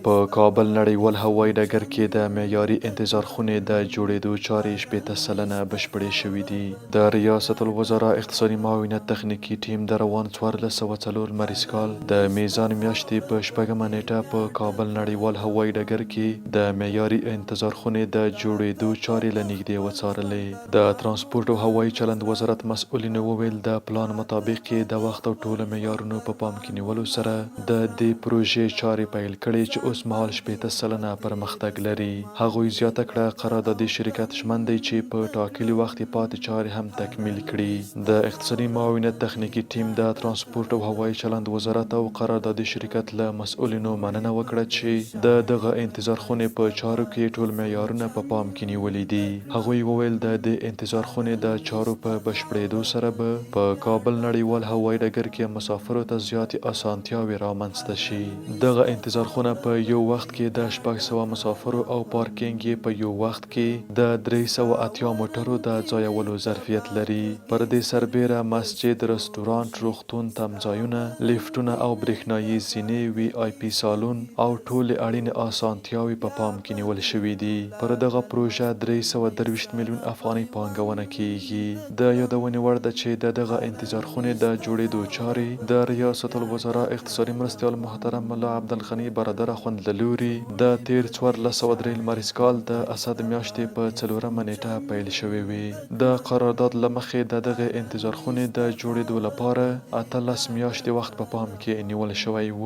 په کابل نړیوال هوایي ډګر کې د معیاري انتظار خونې د جوړېدو چارې 80 سلنه بشپړې شوې دي. د ریاست الوزرا اقتصادي معاونیت تخنیکي ټیم د روان 1404 لمریز کال د میزان میاشتې په 8مه نیټه په کابل نړیوال هوایي ډګر کې د معیاري انتظار خونې د جوړېدو چارې له نږدې وڅارلې. د ترانسپورت او هوایي چلند وزارت مسؤلینو وویل د پلان مطابق کې د وخت او ټولو معیارونو په پام کې نیولو سره د دې پروژې چارې پیل کړي چې اوس مهال 80 سلنه پرمختګ لري. هغوی زیاته کړه قراردادي شرکت ژمن دی چې په ټاکلي وخت پاتې چارې هم تکمیل کړي. د اقتصادي معاونیت تخنیکي ټیم د ترانسپورت او هوایي چلند وزارت او قراردادي شرکت له مسؤلینو مننه وکړه چې د دغه انتظار خونې په چارو کې ټول معیارونه په پام کې نیولي دي. هغوی وویل د دې انتظار خونې د چارو په بشپړېدو سره به په کابل نړیوال هوایي ډګر کې مسافرو ته زیاتې اسانتیاوې رامنځته شي. دغه انتظار خونه په یو وخت کې د 600 مسافرو او پارکینګ یې په یو وخت کې د 380 موټرو د ځایولو ظرفیت لري. پر دې سربیره مسجد، رستورانت، روغتون، تمځایونه، لیفټونه او برېښنایي زینې، وي آی پي سالون او ټولې اړینې اسانتیاوې په پام کې نیول شوې دي. پر دغه پروژه 323 میلیون افغانۍ پانګونه کیږي. د یادونې وړ ده چې دغه انتظار خونې د جوړېدو چارې د ریاست الوزرا اقتصادي مرستیال محترم ملا عبدالغني برادر اخوند له لوري د تیر 1403 لمریز کال د اسد میاشتې په 4مه نیټه پیل شوې وې. د قرارداد له مخې دغه انتظار خونې د جوړېدو لپاره 18 میاشتې وخت په پام کې نیول شوی و.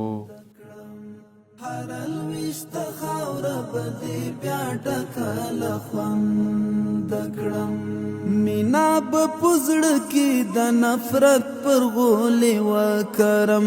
مینا په پزړه کې د نفرت پر غولې وکرم